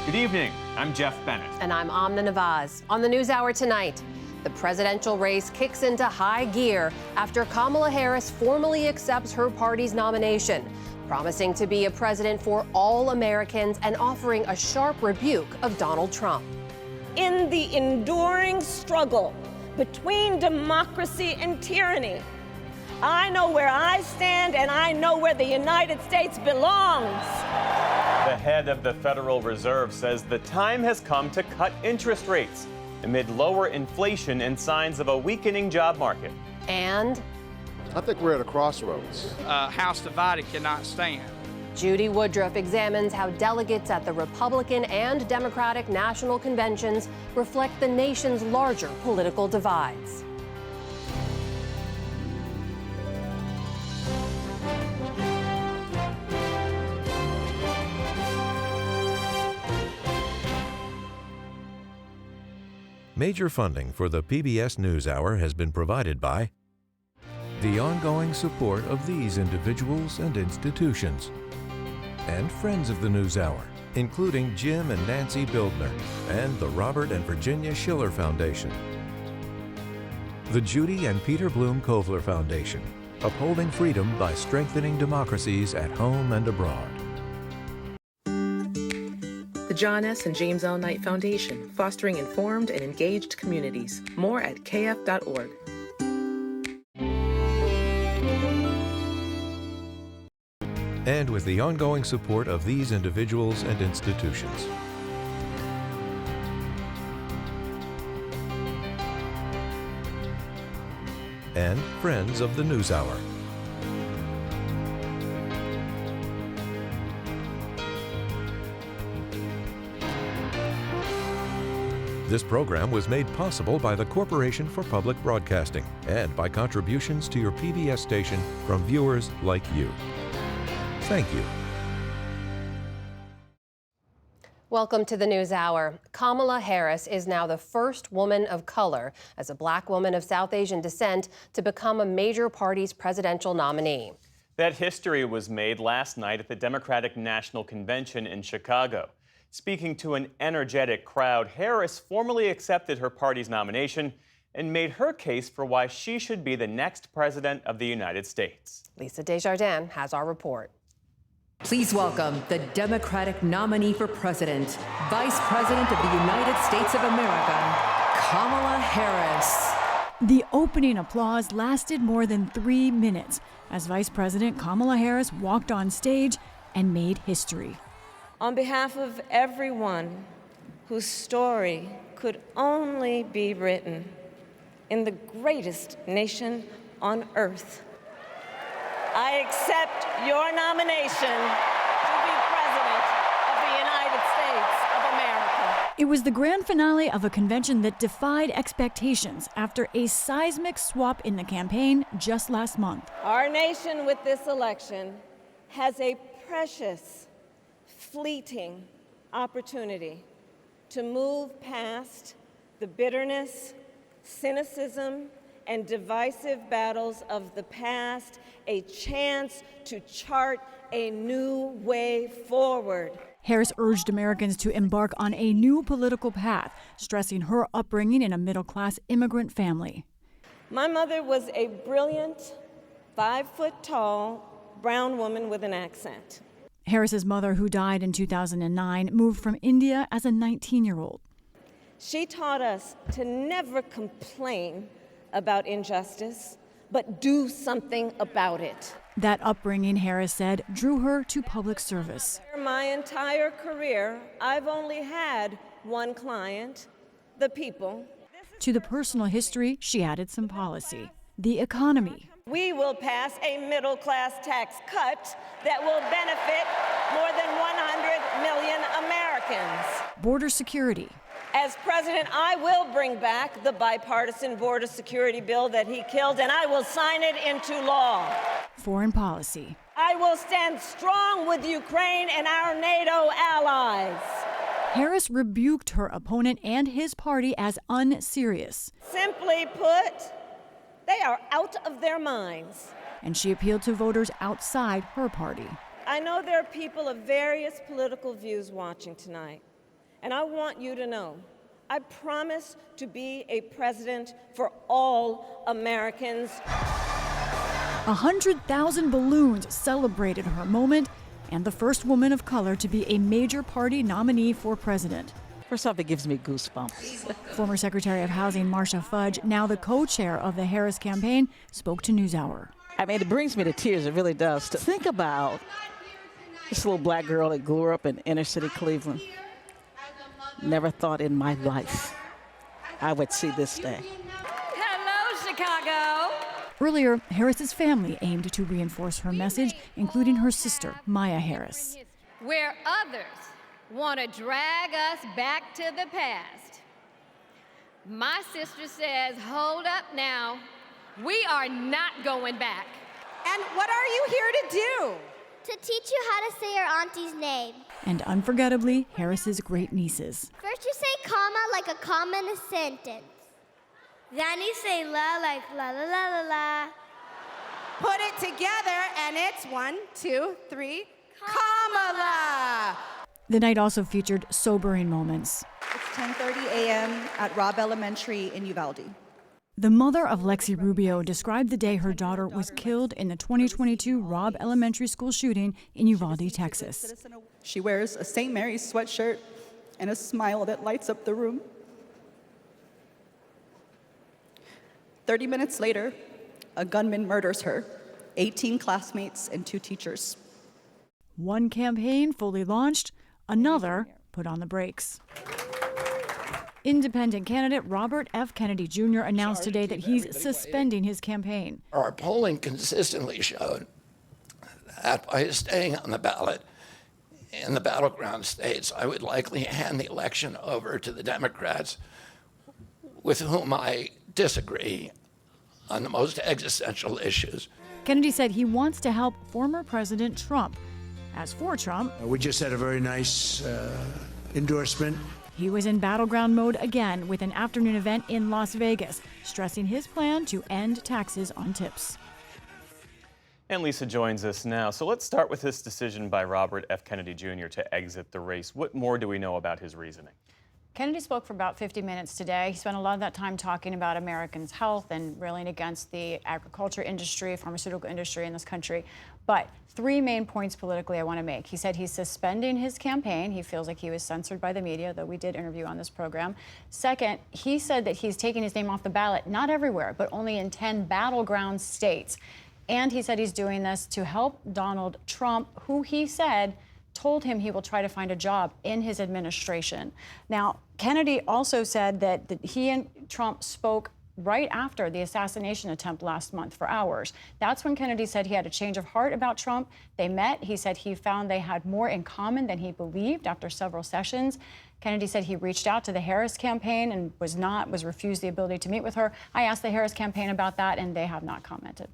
Good evening. I'm Jeff Bennett. And I'm Amna Nawaz. On the NewsHour tonight, the presidential race kicks into high gear after Kamala Harris formally accepts her party's nomination, promising to be a president for all Americans and offering a sharp rebuke of Donald Trump. In the enduring struggle between democracy and tyranny, I know where I stand and I know where the United States belongs. The head of the Federal Reserve says the time has come to cut interest rates amid lower inflation and signs of a weakening job market. And I think we're at a crossroads. A house divided cannot stand. Judy Woodruff examines how delegates at the Republican and Democratic national conventions reflect the nation's larger political divides. Major funding for the PBS NewsHour has been provided by the ongoing support of these individuals and institutions, and friends of the NewsHour, including Jim and Nancy Bildner, and the Robert and Virginia Schiller Foundation, the Judy and Peter Bloom Kovler Foundation, upholding freedom by strengthening democracies at home and abroad. The John S. and James L. Knight Foundation, fostering informed and engaged communities. More at kf.org. And with the ongoing support of these individuals and institutions. And friends of the NewsHour. This program was made possible by the Corporation for Public Broadcasting and by contributions to your PBS station from viewers like you. Thank you. Welcome to the NewsHour. Kamala Harris is now the first woman of color, as a black woman of South Asian descent, to become a major party's presidential nominee. That history was made last night at the Democratic National Convention in Chicago. Speaking to an energetic crowd, Harris formally accepted her party's nomination and made her case for why she should be the next president of the United States. Lisa Desjardins has our report. Please welcome the Democratic nominee for president, Vice President of the United States of America, Kamala Harris. The opening applause lasted more than 3 minutes as Vice President Kamala Harris walked on stage and made history. On behalf of everyone whose story could only be written in the greatest nation on earth, I accept your nomination to be President of the United States of America. It was the grand finale of a convention that defied expectations after a seismic swap in the campaign just last month. Our nation with this election has a precious, fleeting opportunity to move past the bitterness, cynicism, and divisive battles of the past, a chance to chart a new way forward. Harris urged Americans to embark on a new political path, stressing her upbringing in a middle-class immigrant family. My mother was a brilliant, 5-foot-tall, brown woman with an accent. Harris's mother, who died in 2009, moved from India as a 19-year-old. She taught us to never complain about injustice, but do something about it. That upbringing, Harris said, drew her to public service. My entire career, I've only had one client, the people. To the personal history, she added some policy. The economy. We will pass a middle-class tax cut that will benefit more than 100 million Americans. Border security. As president, I will bring back the bipartisan border security bill that he killed, and I will sign it into law. Foreign policy. I will stand strong with Ukraine and our NATO allies. Harris rebuked her opponent and his party as unserious. Simply put, they are out of their minds. And she appealed to voters outside her party. I know there are people of various political views watching tonight. And I want you to know, I promise to be a president for all Americans. 100,000 balloons celebrated her moment and the first woman of color to be a major party nominee for president. First off, it gives me goosebumps. Former Secretary of Housing Marcia Fudge, now the co-chair of the Harris campaign, spoke to NewsHour. I mean, it brings me to tears, it really does. To think about this little black girl that grew up in inner city Cleveland. Never thought in my life I would see this day. Hello, Chicago. Earlier, Harris's family aimed to reinforce her message, including her sister, Maya Harris. Where others want to drag us back to the past, my sister says, hold up now, we are not going back. And what are you here to do? To teach you how to say your auntie's name. And unforgettably, Harris's great nieces. First you say comma like a comma in a sentence. Then you say la like la la la la la. Put it together and it's 1, 2, 3, Kamala. The night also featured sobering moments. It's 10:30 a.m. at Robb Elementary in Uvalde. The mother of Lexi Rubio described the day her daughter was killed in the 2022 Robb Elementary School shooting in Uvalde, Texas. She wears a St. Mary's sweatshirt and a smile that lights up the room. 30 minutes later, a gunman murders her, 18 classmates and 2 teachers. One campaign fully launched, another put on the brakes. Independent candidate Robert F. Kennedy Jr. announced today that he's suspending his campaign. Our polling consistently showed that by staying on the ballot in the battleground states, I would likely hand the election over to the Democrats with whom I disagree on the most existential issues. Kennedy said he wants to help former President Trump. As for Trump, we just had a very nice endorsement. He was in battleground mode again with an afternoon event in Las Vegas, stressing his plan to end taxes on tips. And Lisa joins us now. So let's start with this decision by Robert F. Kennedy Jr. to exit the race. What more do we know about his reasoning? Kennedy spoke for about 50 minutes today. He spent a lot of that time talking about Americans' health and railing against the agriculture industry, pharmaceutical industry in this country. But 3 main points politically I want to make. He said he's suspending his campaign. He feels like he was censored by the media, though we did interview on this program. Second, he said that he's taking his name off the ballot, not everywhere, but only in 10 battleground states. And he said he's doing this to help Donald Trump, who he said told him he will try to find a job in his administration. Now, Kennedy also said that he and Trump spoke right after the assassination attempt last month for hours. That's when Kennedy said he had a change of heart about Trump. They met. He said he found they had more in common than he believed after several sessions. Kennedy said he reached out to the Harris campaign and was refused the ability to meet with her. I asked the Harris campaign about that, and they have not commented.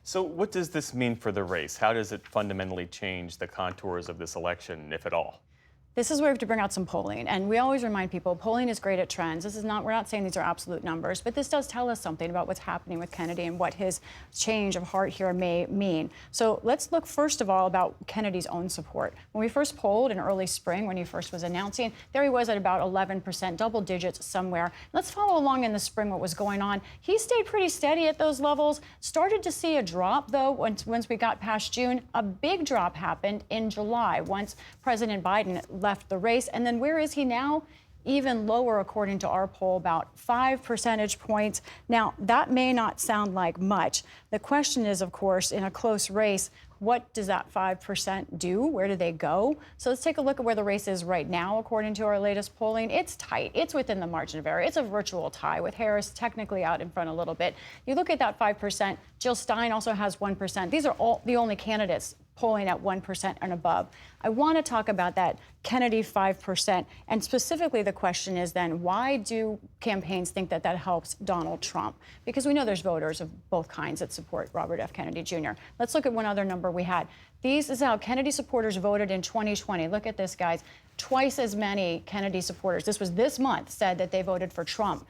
So what does this mean for the race? How does it fundamentally change the contours of this election, if at all? This is where we have to bring out some polling. And we always remind people, polling is great at trends. We're not saying these are absolute numbers, but this does tell us something about what's happening with Kennedy and what his change of heart here may mean. So let's look first of all about Kennedy's own support. When we first polled in early spring, when he first was announcing, there he was at about 11%, double digits somewhere. Let's follow along in the spring what was going on. He stayed pretty steady at those levels, started to see a drop though once we got past June. A big drop happened in July once President Biden left the race. And then where is he now? Even lower, according to our poll, about 5 percentage points. Now, that may not sound like much. The question is, of course, in a close race, what does that 5% do? Where do they go? So let's take a look at where the race is right now, according to our latest polling. It's tight. It's within the margin of error. It's a virtual tie with Harris technically out in front a little bit. You look at that 5%. Jill Stein also has 1%. These are all the only candidates polling at 1% and above. I want to talk about that Kennedy 5%. And specifically, the question is then, why do campaigns think that that helps Donald Trump? Because we know there's voters of both kinds that support Robert F. Kennedy Jr. Let's look at one other number we had. This is how Kennedy supporters voted in 2020. Look at this, guys. Twice as many Kennedy supporters, this was this month, said that they voted for Trump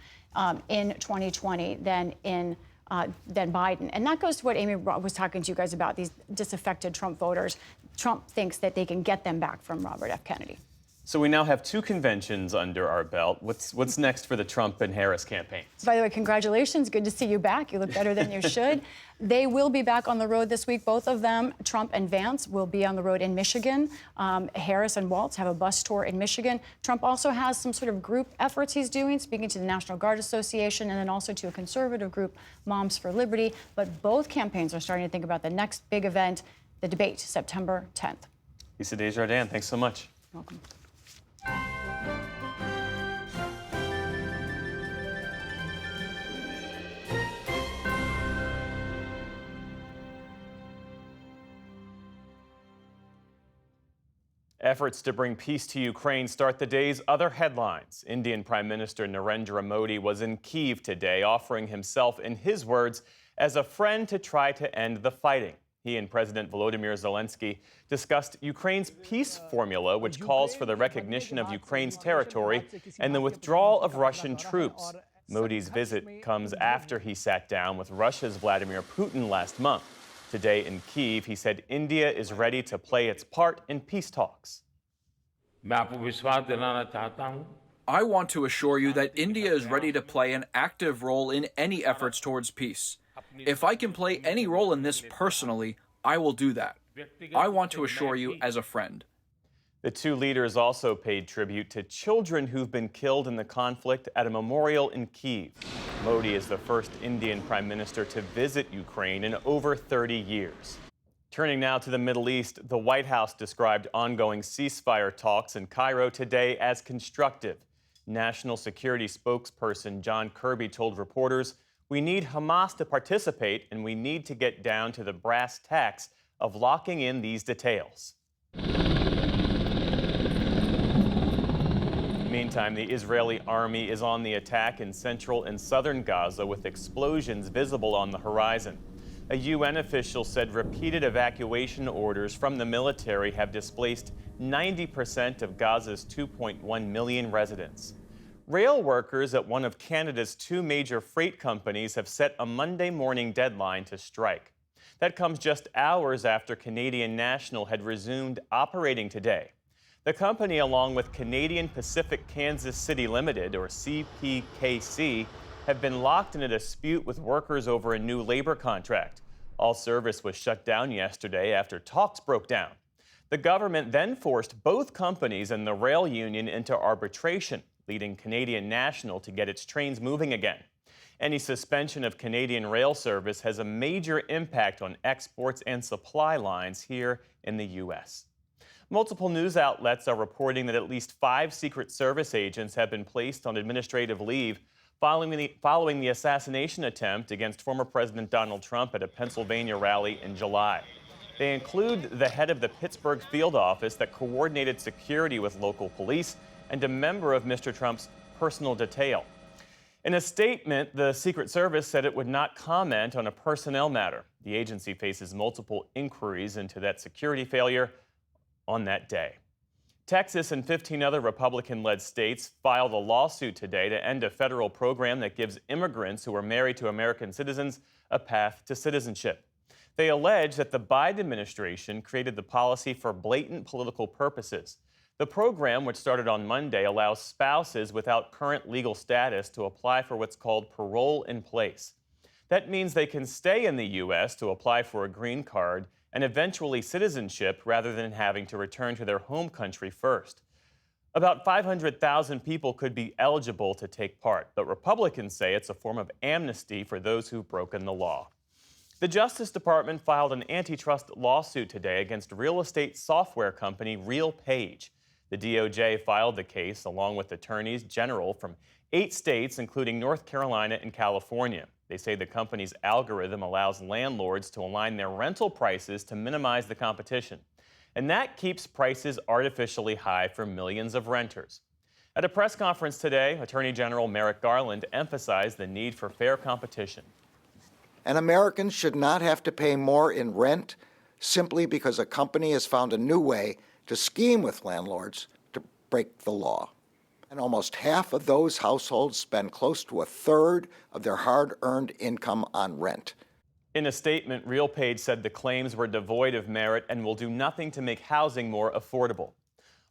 in 2020 than Biden. And that goes to what Amy was talking to you guys about, these disaffected Trump voters. Trump thinks that they can get them back from Robert F. Kennedy. So we now have 2 conventions under our belt. What's next for the Trump and Harris campaigns? By the way, congratulations. Good to see you back. You look better than you should. They will be back on the road this week. Both of them, Trump and Vance, will be on the road in Michigan. Harris and Walz have a bus tour in Michigan. Trump also has some sort of group efforts he's doing, speaking to the National Guard Association and then also to a conservative group, Moms for Liberty. But both campaigns are starting to think about the next big event, the debate, September 10th. Lisa Desjardins, thanks so much. Welcome. Efforts to bring peace to Ukraine start the day's other headlines. Indian Prime Minister Narendra Modi was in Kyiv today, offering himself, in his words, as a friend to try to end the fighting. He and President Volodymyr Zelensky discussed Ukraine's peace formula, which calls for the recognition of Ukraine's territory and the withdrawal of Russian troops. Modi's visit comes after he sat down with Russia's Vladimir Putin last month. Today in Kyiv, he said India is ready to play its part in peace talks. I want to assure you that India is ready to play an active role in any efforts towards peace. If I can play any role in this personally, I will do that. I want to assure you as a friend. The 2 leaders also paid tribute to children who've been killed in the conflict at a memorial in Kyiv. Modi is the first Indian prime minister to visit Ukraine in over 30 years. Turning now to the Middle East, the White House described ongoing ceasefire talks in Cairo today as constructive. National Security spokesperson John Kirby told reporters, "We need Hamas to participate, and we need to get down to the brass tacks of locking in these details." Meantime, the Israeli army is on the attack in central and southern Gaza with explosions visible on the horizon. A UN official said repeated evacuation orders from the military have displaced 90% of Gaza's 2.1 million residents. Rail workers at one of Canada's 2 major freight companies have set a Monday morning deadline to strike. That comes just hours after Canadian National had resumed operating today. The company, along with Canadian Pacific Kansas City Limited, or CPKC, have been locked in a dispute with workers over a new labor contract. All service was shut down yesterday after talks broke down. The government then forced both companies and the rail union into arbitration, leading Canadian National to get its trains moving again. Any suspension of Canadian rail service has a major impact on exports and supply lines here in the U.S. Multiple news outlets are reporting that at least 5 Secret Service agents have been placed on administrative leave following the assassination attempt against former President Donald Trump at a Pennsylvania rally in July. They include the head of the Pittsburgh field office that coordinated security with local police and a member of Mr. Trump's personal detail. In a statement, the Secret Service said it would not comment on a personnel matter. The agency faces multiple inquiries into that security failure on that day. Texas and 15 other Republican-led states filed a lawsuit today to end a federal program that gives immigrants who are married to American citizens a path to citizenship. They allege that the Biden administration created the policy for blatant political purposes. The program, which started on Monday, allows spouses without current legal status to apply for what's called parole in place. That means they can stay in the U.S. to apply for a green card and eventually citizenship rather than having to return to their home country first. About 500,000 people could be eligible to take part, but Republicans say it's a form of amnesty for those who've broken the law. The Justice Department filed an antitrust lawsuit today against real estate software company RealPage. The DOJ filed the case along with attorneys general from 8 states, including North Carolina and California. They say the company's algorithm allows landlords to align their rental prices to minimize the competition. And that keeps prices artificially high for millions of renters. At a press conference today, Attorney General Merrick Garland emphasized the need for fair competition. And Americans should not have to pay more in rent simply because a company has found a new way to scheme with landlords to break the law. And almost half of those households spend close to a third of their hard-earned income on rent. In a statement, RealPage said the claims were devoid of merit and will do nothing to make housing more affordable.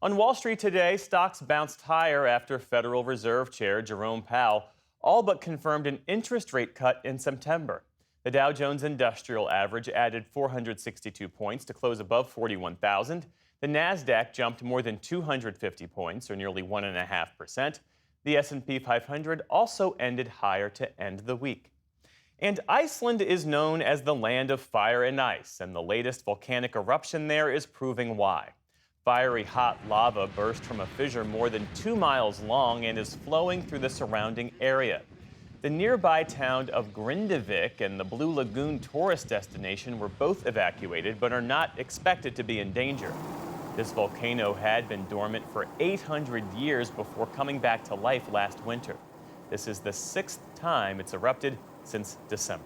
On Wall Street today, stocks bounced higher after Federal Reserve Chair Jerome Powell all but confirmed an interest rate cut in September. The Dow Jones Industrial Average added 462 points to close above 41,000. The Nasdaq jumped more than 250 points, or nearly 1.5%. The S&P 500 also ended higher to end the week. And Iceland is known as the land of fire and ice, and the latest volcanic eruption there is proving why. Fiery hot lava burst from a fissure more than 2 miles long and is flowing through the surrounding area. The nearby town of Grindavik and the Blue Lagoon tourist destination were both evacuated but are not expected to be in danger. This volcano had been dormant for 800 years before coming back to life last winter. This is the 6th time it's erupted since December.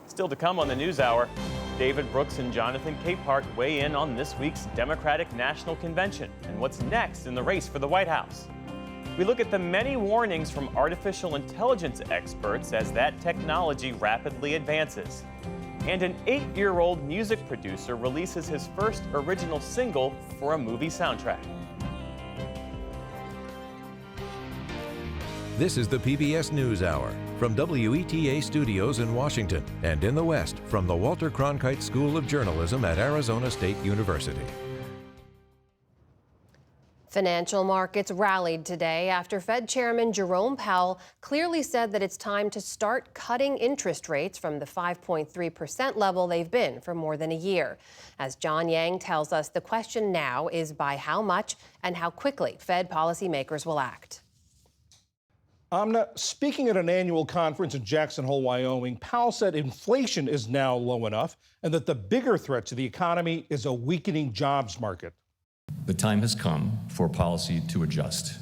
Still to come on the NewsHour, David Brooks and Jonathan Capehart weigh in on this week's Democratic National Convention and what's next in the race for the White House. We look at the many warnings from artificial intelligence experts as that technology rapidly advances. And an 8-year-old music producer releases his first original single for a movie soundtrack. This is the PBS NewsHour from WETA Studios in Washington and in the West from the Walter Cronkite School of Journalism at Arizona State University. Financial markets rallied today after Fed Chairman Jerome Powell clearly said that it's time to start cutting interest rates from the 5.3% level they've been for more than a year. As John Yang tells us, the question now is by how much and how quickly Fed policymakers will act. Amna, speaking at an annual conference in Jackson Hole, Wyoming, Powell said inflation is now low enough and that the bigger threat to the economy is a weakening jobs market. The time has come for policy to adjust.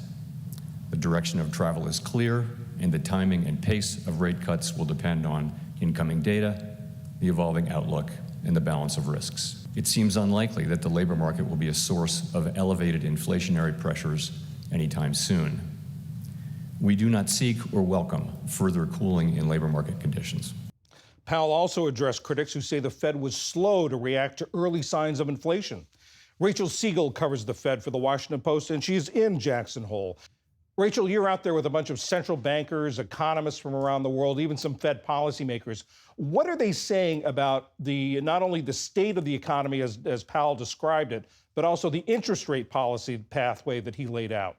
The direction of travel is clear, and the timing and pace of rate cuts will depend on incoming data, the evolving outlook, and the balance of risks. It seems unlikely that the labor market will be a source of elevated inflationary pressures anytime soon. We do not seek or welcome further cooling in labor market conditions. Powell also addressed critics who say the Fed was slow to react to early signs of inflation. Rachel Siegel covers the Fed for the Washington Post, and she's in Jackson Hole. Rachel, you're out there with a bunch of central bankers, economists from around the world, even some Fed policymakers. What are they saying about not only the state of the economy as Powell described it, but also the interest rate policy pathway that he laid out?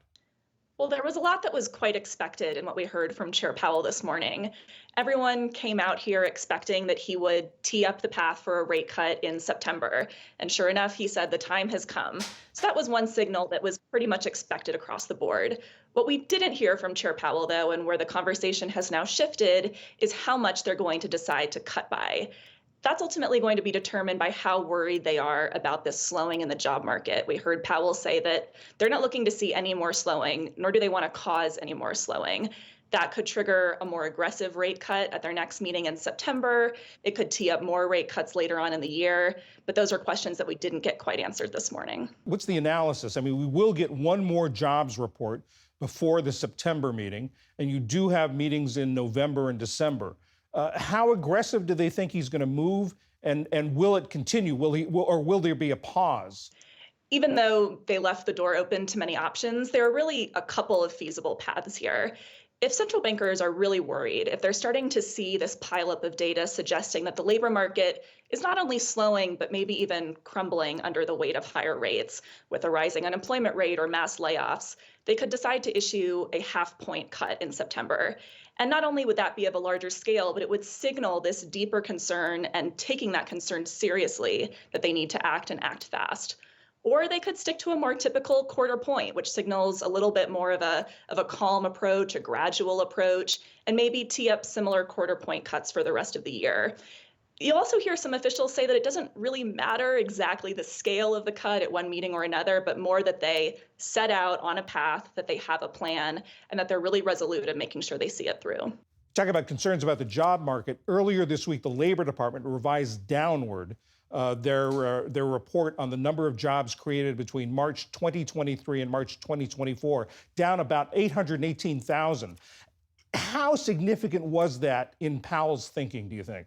Well, there was a lot that was quite expected in what we heard from Chair Powell this morning. Everyone came out here expecting that he would tee up the path for a rate cut in September. And sure enough, he said the time has come. So that was one signal that was pretty much expected across the board. What we didn't hear from Chair Powell, though, and where the conversation has now shifted, is how much they're going to decide to cut by. That's ultimately going to be determined by how worried they are about this slowing in the job market. We heard Powell say that they're not looking to see any more slowing, nor do they want to cause any more slowing. That could trigger a more aggressive rate cut at their next meeting in September. It could tee up more rate cuts later on in the year. But those are questions that we didn't get quite answered this morning. What's the analysis? I mean, we will get one more jobs report before the September meeting, and you do have meetings in November and December. How aggressive do they think he's going to move, and will it continue? Will there be a pause? Even though they left the door open to many options, there are really a couple of feasible paths here. If central bankers are really worried, if they're starting to see this pileup of data suggesting that the labor market is not only slowing, but maybe even crumbling under the weight of higher rates with a rising unemployment rate or mass layoffs, they could decide to issue a half-point cut in September. And not only would that be of a larger scale, but it would signal this deeper concern and taking that concern seriously that they need to act and act fast. Or they could stick to a more typical quarter point, which signals a little bit more of a calm approach, a gradual approach, and maybe tee up similar quarter point cuts for the rest of the year. You'll also hear some officials say that it doesn't really matter exactly the scale of the cut at one meeting or another, but more that they set out on a path, that they have a plan, and that they're really resolute in making sure they see it through. Talk about concerns about the job market. Earlier this week, the Labor Department revised downward their report on the number of jobs created between March 2023 and March 2024, down about 818,000. How significant was that in Powell's thinking, do you think?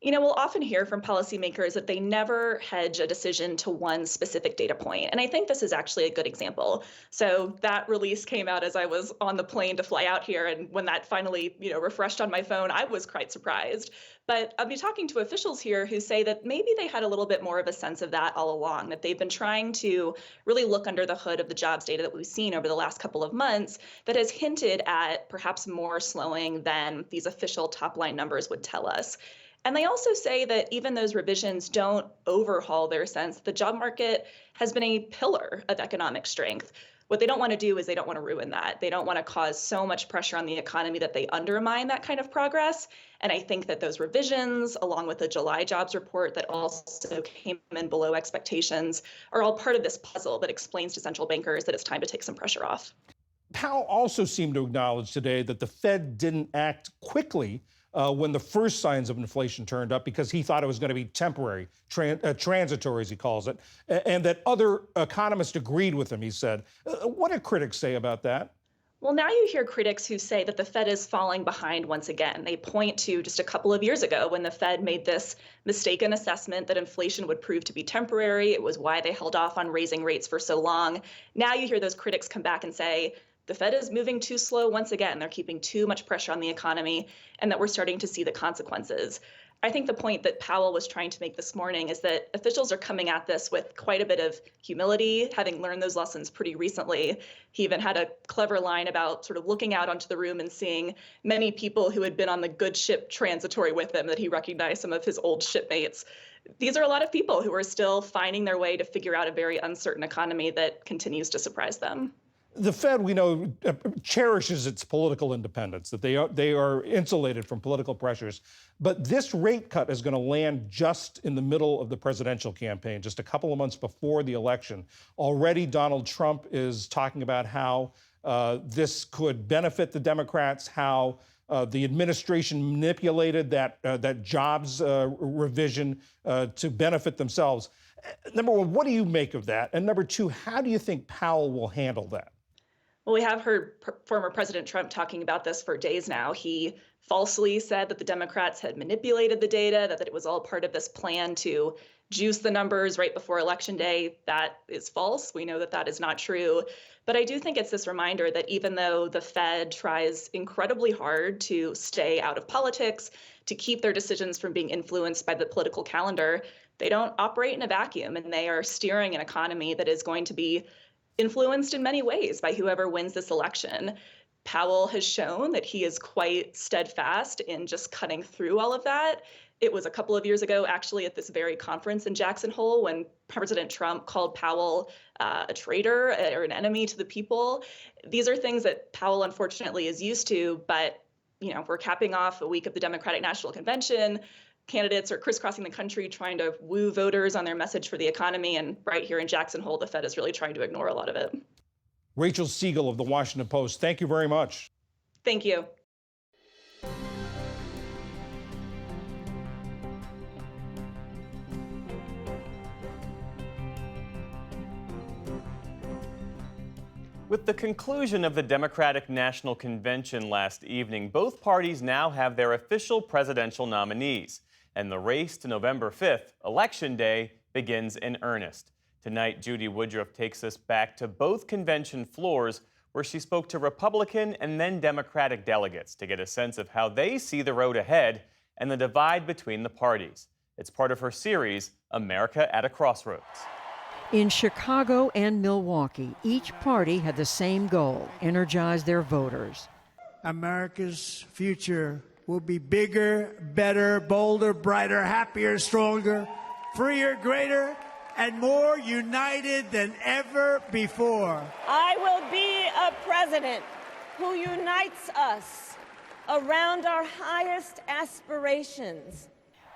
We'll often hear from policymakers that they never hedge a decision to one specific data point. And I think this is actually a good example. So that release came out as I was on the plane to fly out here. And when that finally, refreshed on my phone, I was quite surprised. But I'll be talking to officials here who say that maybe they had a little bit more of a sense of that all along, that they've been trying to really look under the hood of the jobs data that we've seen over the last couple of months that has hinted at perhaps more slowing than these official top line numbers would tell us. And they also say that even those revisions don't overhaul their sense the job market has been a pillar of economic strength. What they don't want to do is they don't want to ruin that. They don't want to cause so much pressure on the economy that they undermine that kind of progress. And I think that those revisions, along with the July jobs report that also came in below expectations, are all part of this puzzle that explains to central bankers that it's time to take some pressure off. Powell also seemed to acknowledge today that the Fed didn't act quickly when the first signs of inflation turned up because he thought it was going to be temporary, transitory, as he calls it, and that other economists agreed with him, he said. What do critics say about that? Well, now you hear critics who say that the Fed is falling behind once again. They point to just a couple of years ago when the Fed made this mistaken assessment that inflation would prove to be temporary. It was why they held off on raising rates for so long. Now you hear those critics come back and say, the Fed is moving too slow once again. They're keeping too much pressure on the economy, and that we're starting to see the consequences. I think the point that Powell was trying to make this morning is that officials are coming at this with quite a bit of humility, having learned those lessons pretty recently. He even had a clever line about sort of looking out onto the room and seeing many people who had been on the good ship transitory with him, that he recognized some of his old shipmates. These are a lot of people who are still finding their way to figure out a very uncertain economy that continues to surprise them. The Fed, we know, cherishes its political independence, that they are insulated from political pressures. But this rate cut is going to land just in the middle of the presidential campaign, just a couple of months before the election. Already, Donald Trump is talking about how this could benefit the Democrats, how the administration manipulated that jobs revision to benefit themselves. Number one, what do you make of that? And number two, how do you think Powell will handle that? Well, we have heard former President Trump talking about this for days now. He falsely said that the Democrats had manipulated the data, that it was all part of this plan to juice the numbers right before Election Day. That is false. We know that that is not true. But I do think it's this reminder that even though the Fed tries incredibly hard to stay out of politics, to keep their decisions from being influenced by the political calendar, they don't operate in a vacuum, and they are steering an economy that is going to be influenced in many ways by whoever wins this election. Powell has shown that he is quite steadfast in just cutting through all of that. It was a couple of years ago, actually, at this very conference in Jackson Hole, when President Trump called Powell a traitor or an enemy to the people. These are things that Powell, unfortunately, is used to, but we're capping off a week of the Democratic National Convention. Candidates are crisscrossing the country trying to woo voters on their message for the economy. And right here in Jackson Hole, the Fed is really trying to ignore a lot of it. Rachel Siegel of The Washington Post, thank you very much. Thank you. With the conclusion of the Democratic National Convention last evening, both parties now have their official presidential nominees. And the race to November 5th, Election Day, begins in earnest. Tonight, Judy Woodruff takes us back to both convention floors where she spoke to Republican and then Democratic delegates to get a sense of how they see the road ahead and the divide between the parties. It's part of her series, America at a Crossroads. In Chicago and Milwaukee, each party had the same goal: energize their voters. America's future will be bigger, better, bolder, brighter, happier, stronger, freer, greater, and more united than ever before. I will be a president who unites us around our highest aspirations.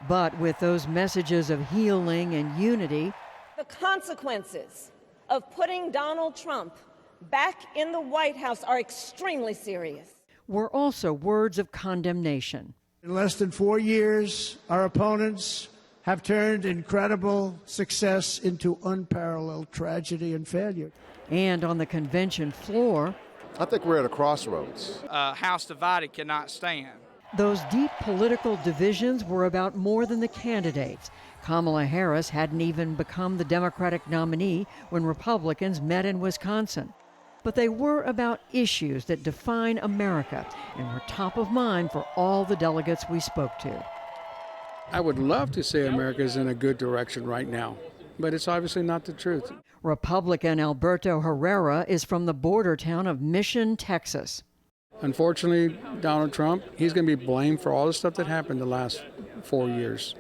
But with those messages of healing and unity, the consequences of putting Donald Trump back in the White House are extremely serious. were also words of condemnation. In less than 4 years, our opponents have turned incredible success into unparalleled tragedy and failure. And on the convention floor, I think we're at a crossroads. A house divided cannot stand. Those deep political divisions were about more than the candidates. Kamala Harris hadn't even become the Democratic nominee when Republicans met in Wisconsin. But they were about issues that define America and were top of mind for all the delegates we spoke to. I would love to say America's in a good direction right now, but it's obviously not the truth. Republican Alberto Herrera is from the border town of Mission, Texas. Unfortunately, Donald Trump, he's going to be blamed for all the stuff that happened the last 4 years,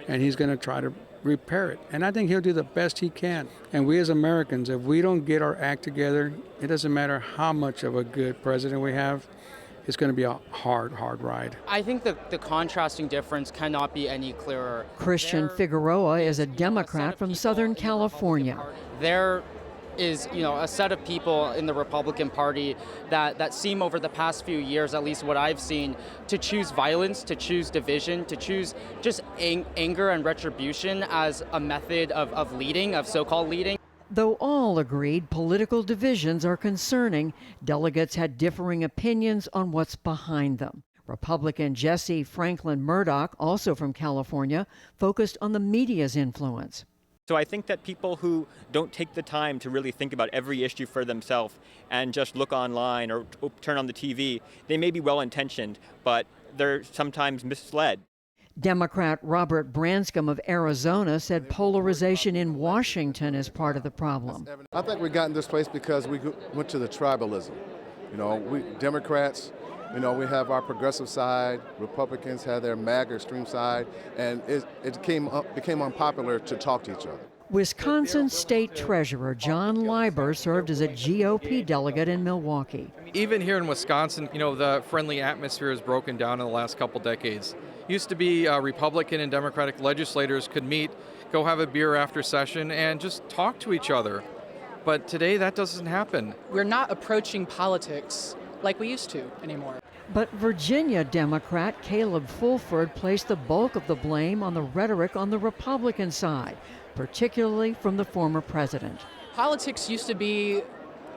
and he's going to try to repair it. And I think he'll do the best he can. And we as Americans, if we don't get our act together, it doesn't matter how much of a good president we have, it's going to be a hard, hard ride. I think the contrasting difference cannot be any clearer. Christian Figueroa is a Democrat from Southern California. There is, a set of people in the Republican Party that seem over the past few years, at least what I've seen, to choose violence, to choose division, to choose just anger and retribution as a method of leading, of so-called leading. Though all agreed political divisions are concerning, delegates had differing opinions on what's behind them. Republican Jesse Franklin Murdoch, also from California, focused on the media's influence. So I think that people who don't take the time to really think about every issue for themselves and just look online or turn on the TV, they may be well-intentioned, but they're sometimes misled. Democrat Robert Branscombe of Arizona said polarization in Washington is part of the problem. I think we got in this place because we went to the tribalism. We Democrats, we have our progressive side, Republicans have their MAGA extreme side, and it became unpopular to talk to each other. Wisconsin State Treasurer John Leiber served as a GOP delegate in Milwaukee. Even here in Wisconsin, the friendly atmosphere has broken down in the last couple decades. Used to be Republican and Democratic legislators could meet, go have a beer after session, and just talk to each other. But today that doesn't happen. We're not approaching politics like we used to anymore. But Virginia Democrat Caleb Fulford placed the bulk of the blame on the rhetoric on the Republican side, particularly from the former president. Politics used to be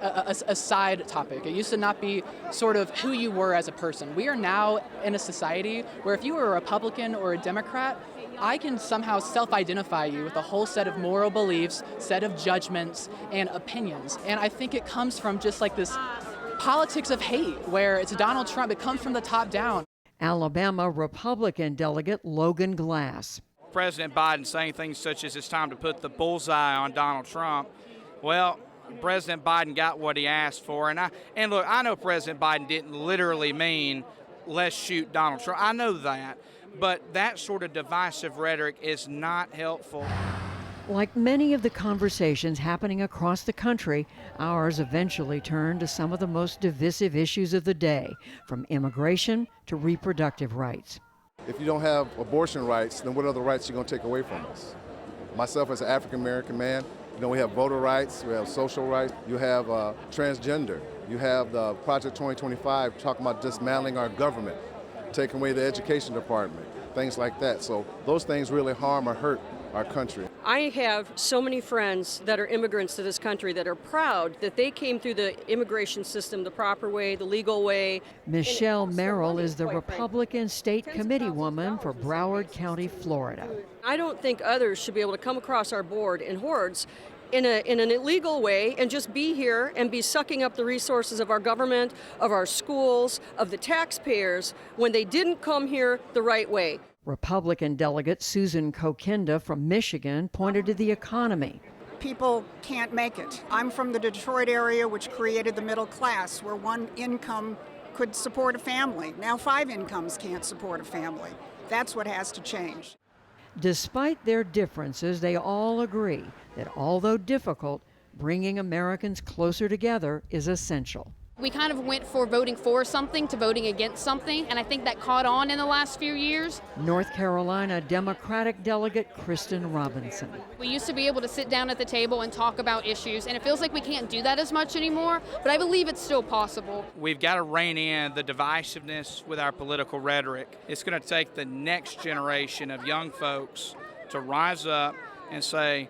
a side topic. It used to not be sort of who you were as a person. We are now in a society where if you were a Republican or a Democrat, I can somehow self-identify you with a whole set of moral beliefs, set of judgments, and opinions. And I think it comes from just like this politics of hate, where it's Donald Trump. It comes from the top down. Alabama Republican delegate Logan Glass. President Biden saying things such as it's time to put the bullseye on Donald Trump. Well, President Biden got what he asked for. And look, I know President Biden didn't literally mean let's shoot Donald Trump. I know that. But that sort of divisive rhetoric is not helpful. Like many of the conversations happening across the country, ours eventually turned to some of the most divisive issues of the day, from immigration to reproductive rights. If you don't have abortion rights, then what other rights are you going to take away from us? Myself as an African-American man, we have voter rights, we have social rights, you have transgender, you have the Project 2025 talking about dismantling our government, taking away the education department, things like that. So those things really harm or hurt our country. I have so many friends that are immigrants to this country that are proud that they came through the immigration system the proper way, the legal way. Michelle Merrill is the Republican state committee woman for Broward County, Florida. I don't think others should be able to come across our board in hordes in an illegal way and just be here and be sucking up the resources of our government, of our schools, of the taxpayers when they didn't come here the right way. Republican delegate Susan Kokinda from Michigan pointed to the economy. People can't make it. I'm from the Detroit area, which created the middle class, where one income could support a family. Now 5 incomes can't support a family. That's what has to change. Despite their differences, they all agree that although difficult, bringing Americans closer together is essential. We kind of went for voting for something to voting against something, and I think that caught on in the last few years. North Carolina Democratic delegate Kristen Robinson. We used to be able to sit down at the table and talk about issues, and it feels like we can't do that as much anymore, but I believe it's still possible. We've got to rein in the divisiveness with our political rhetoric. It's going to take the next generation of young folks to rise up and say,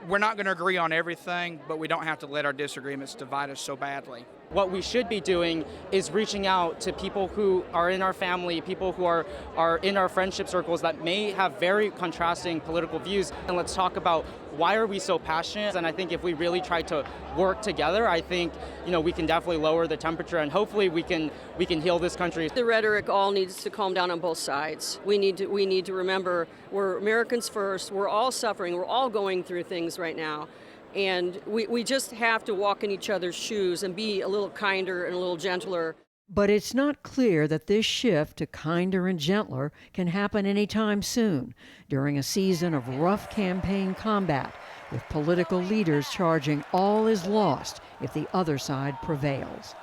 we're not going to agree on everything, but we don't have to let our disagreements divide us so badly. What we should be doing is reaching out to people who are in our family, people who are in our friendship circles that may have very contrasting political views, and let's talk about why are we so passionate. And I think if we really try to work together, I think we can definitely lower the temperature, and hopefully we can heal this country. The rhetoric all needs to calm down on both sides. We need to remember we're Americans first. We're all suffering. We're all going through things right now. And we just have to walk in each other's shoes and be a little kinder and a little gentler. But it's not clear that this shift to kinder and gentler can happen anytime soon, during a season of rough campaign combat, with political leaders charging all is lost if the other side prevails.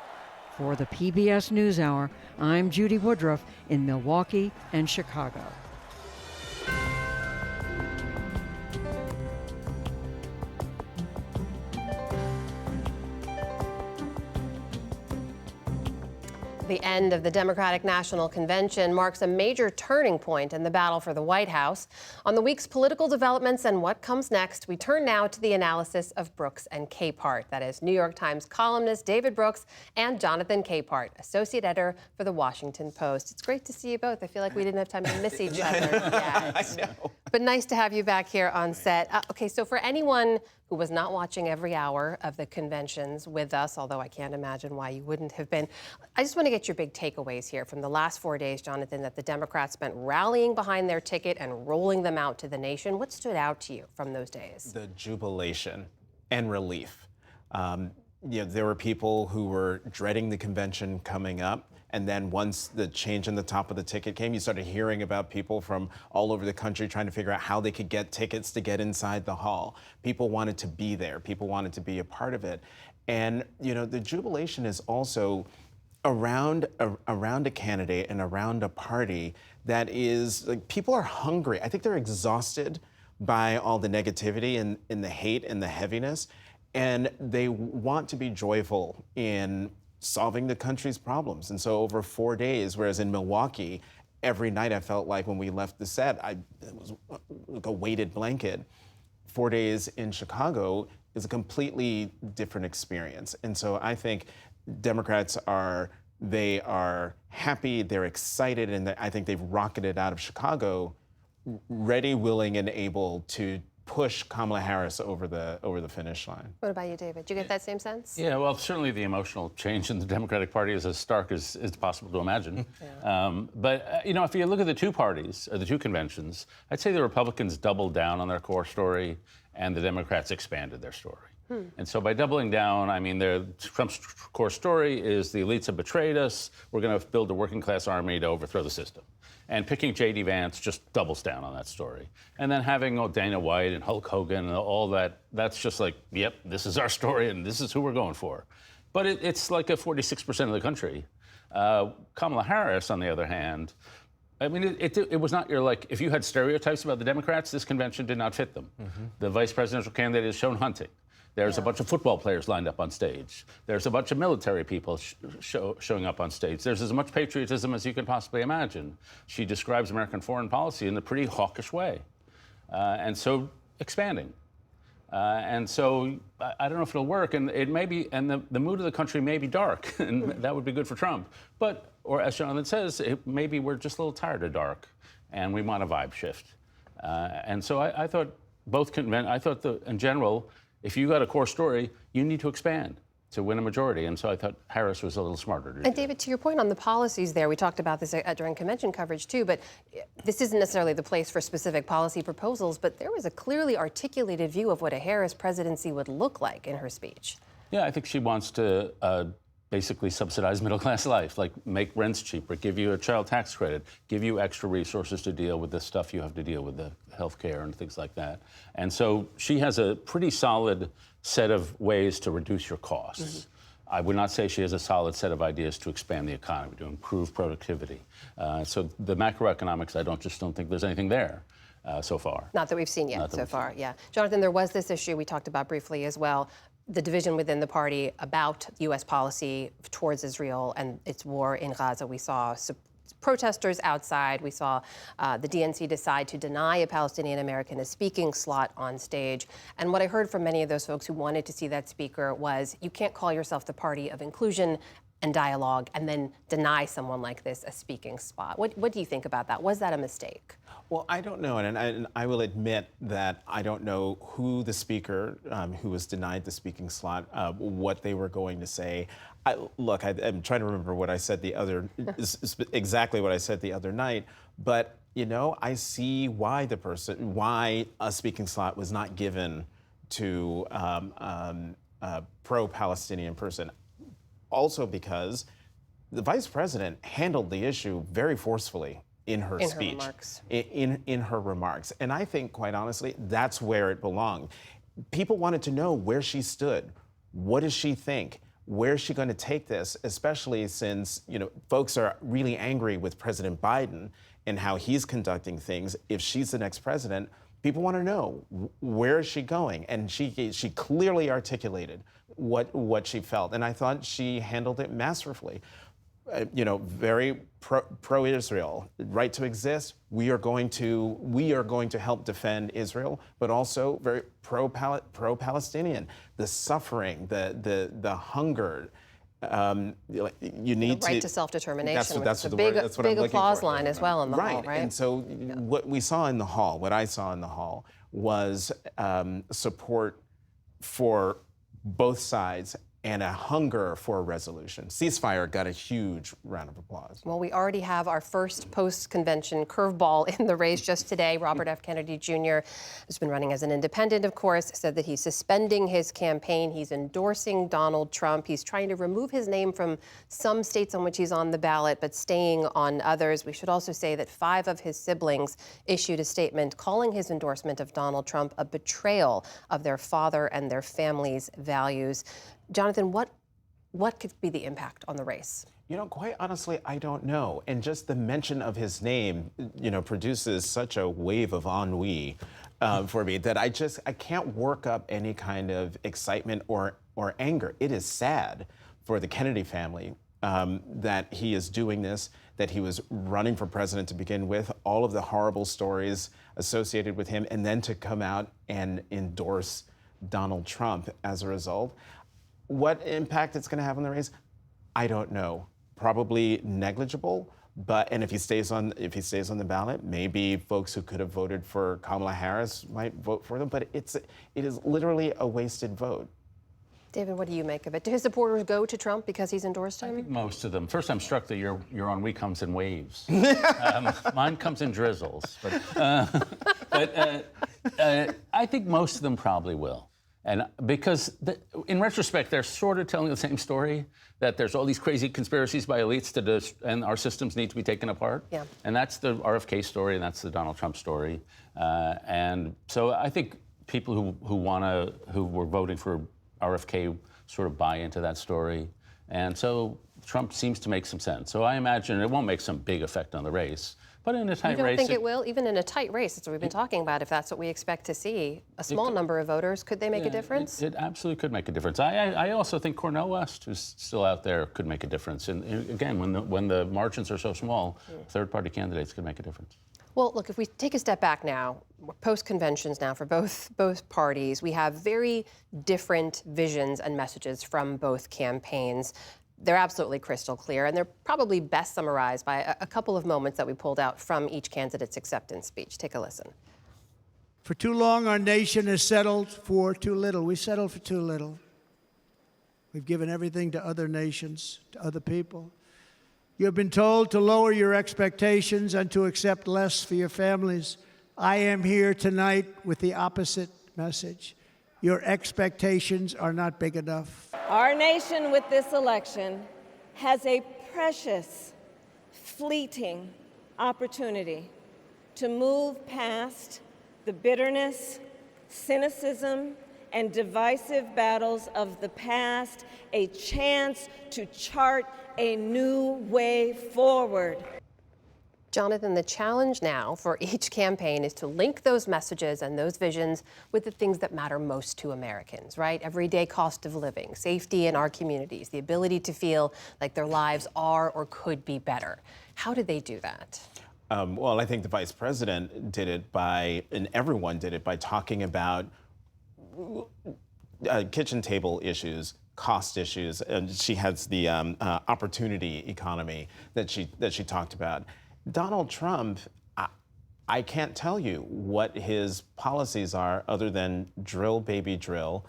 For the PBS NewsHour, I'm Judy Woodruff in Milwaukee and Chicago. The end of the Democratic National Convention marks a major turning point in the battle for the White House. On the week's political developments and what comes next, we turn now to the analysis of Brooks and Capehart. That is New York Times columnist David Brooks and Jonathan Capehart, associate editor for The Washington Post. It's great to see you both. I feel like we didn't have time to miss each other yet. I know. But nice to have you back here on set. Okay, so for anyone who was not watching every hour of the conventions with us, although I can't imagine why you wouldn't have been, I just want to get your big takeaways here from the last 4 days, Jonathan, that the Democrats spent rallying behind their ticket and rolling them out to the nation. What stood out to you from those days? The jubilation and relief. There were people who were dreading the convention coming up. And then once the change in the top of the ticket came, you started hearing about people from all over the country trying to figure out how they could get tickets to get inside the hall. People wanted to be there. People wanted to be a part of it. And, the jubilation is also around a candidate and around a party that is, people are hungry. I think they're exhausted by all the negativity and the hate and the heaviness. And they want to be joyful in solving the country's problems. And so over 4 days, whereas in Milwaukee, every night I felt like when we left the set, it was like a weighted blanket. 4 days in Chicago is a completely different experience. And so I think Democrats are happy, they're excited, and I think they've rocketed out of Chicago ready, willing, and able to push Kamala Harris over the finish line. What about you, David? Did you get that same sense? Yeah, well, certainly the emotional change in the Democratic Party is as stark as possible to imagine. But if you look at the two parties, or the two conventions, I'd say the Republicans doubled down on their core story, and the Democrats expanded their story. And so by doubling down, I mean, Trump's core story is the elites have betrayed us. We're going to build a working class army to overthrow the system. And picking J.D. Vance just doubles down on that story. And then having Dana White and Hulk Hogan and all that, that's just like, yep, this is our story and this is who we're going for. But it's like a 46% of the country. Kamala Harris, on the other hand, I mean, it was not if you had stereotypes about the Democrats, this convention did not fit them. The vice presidential candidate is Sean Hunting. There's a bunch of football players lined up on stage. There's a bunch of military people showing up on stage. There's as much patriotism as you could possibly imagine. She describes American foreign policy in a pretty hawkish way. And so expanding. And so I don't know if it'll work. And it may be, and the mood of the country may be dark, and that would be good for Trump. But, or as Jonathan says, maybe we're just a little tired of dark, and we want a vibe shift. And so I thought in general, if you got a core story, you need to expand to win a majority. And so I thought Harris was a little smarter to do. And David, to your point on the policies there, we talked about this during convention coverage too, but this isn't necessarily the place for specific policy proposals, but there was a clearly articulated view of what a Harris presidency would look like in her speech. Yeah, I think she wants to basically subsidize middle-class life, like make rents cheaper, give you a child tax credit, give you extra resources to deal with the stuff you have to deal with, the health care and things like that. And so she has a pretty solid set of ways to reduce your costs. I would not say she has a solid set of ideas to expand the economy, to improve productivity. So the macroeconomics, I just don't think there's anything there so far. Not that we've seen yet so far, yeah. Jonathan, there was this issue we talked about briefly as well, the division within the party about U.S. policy towards Israel and its war in Gaza. We saw protesters outside. We saw the DNC decide to deny a Palestinian American a speaking slot on stage. And what I heard from many of those folks who wanted to see that speaker was, you can't call yourself the party of inclusion and dialogue and then deny someone like this a speaking spot. What do you think about that? Was that a mistake? Well, I don't know, and I will admit that I don't know who the speaker who was denied the speaking slot, what they were going to say. I'm trying to remember what I said exactly what I said the other night, but I see why a speaking slot was not given to a pro-Palestinian person. Also because the vice president handled the issue very forcefully in her speech, in her remarks. And I think, quite honestly, that's where it belonged. People wanted to know where she stood. What does she think? Where is she going to take this, especially since, folks are really angry with President Biden and how he's conducting things. If she's the next president, people want to know, where is she going? And she clearly articulated what she felt. And I thought she handled it masterfully. Very pro-Israel, right to exist. We are going to help defend Israel, but also very pro-Palestinian. The suffering, the hunger. You need the right to self-determination. That's a the big, word. That's what I'm looking applause for. line as well in the hall, right? And so what we saw in the hall, what I saw in the hall, was support for both sides and a hunger for a resolution. Ceasefire got a huge round of applause. Well, we already have our first post-convention curveball in the race just today. Robert F. Kennedy Jr., who's been running as an independent, of course, said that he's suspending his campaign. He's endorsing Donald Trump. He's trying to remove his name from some states on which he's on the ballot, but staying on others. We should also say that 5 of his siblings issued a statement calling his endorsement of Donald Trump a betrayal of their father and their family's values. Jonathan, what could be the impact on the race? Quite honestly, I don't know. And just the mention of his name, produces such a wave of ennui for me that I can't work up any kind of excitement or anger. It is sad for the Kennedy family that he is doing this, that he was running for president to begin with, all of the horrible stories associated with him, and then to come out and endorse Donald Trump as a result. What impact it's going to have on the race, I don't know. Probably negligible, and if he stays on the ballot, maybe folks who could have voted for Kamala Harris might vote for them. But it is literally a wasted vote. David, what do you make of it? Do his supporters go to Trump because he's endorsed him? I think most of them. First, I'm struck that your ennui comes in waves. Mine comes in drizzles. But I think most of them probably will. And because in retrospect, they're sort of telling the same story, that there's all these crazy conspiracies by elites and our systems need to be taken apart. Yeah. And that's the RFK story, and that's the Donald Trump story. And so I think people who were voting for RFK sort of buy into that story. And so Trump seems to make some sense. So I imagine it won't make some big effect on the race. But in a tight race... You don't think it will? Even in a tight race, that's what we've been talking about, if that's what we expect to see. A small number of voters, could they make a difference? It absolutely could make a difference. I also think Cornel West, who's still out there, could make a difference. And again, when the margins are so small, third-party candidates could make a difference. Well, look, if we take a step back now, we're post-conventions now for both parties. We have very different visions and messages from both campaigns. They're absolutely crystal clear, and they're probably best summarized by a couple of moments that we pulled out from each candidate's acceptance speech. Take a listen. For too long, our nation has settled for too little. We settled for too little. We've given everything to other nations, to other people. You have been told to lower your expectations and to accept less for your families. I am here tonight with the opposite message. Your expectations are not big enough. Our nation with this election has a precious, fleeting opportunity to move past the bitterness, cynicism, and divisive battles of the past, a chance to chart a new way forward. Jonathan, the challenge now for each campaign is to link those messages and those visions with the things that matter most to Americans, right? Everyday cost of living, safety in our communities, the ability to feel like their lives are or could be better. How do they do that? Well, I think the vice president did it and everyone did it by talking about kitchen table issues, cost issues, and she has the opportunity economy that she talked about. Donald Trump, I can't tell you what his policies are other than drill, baby, drill,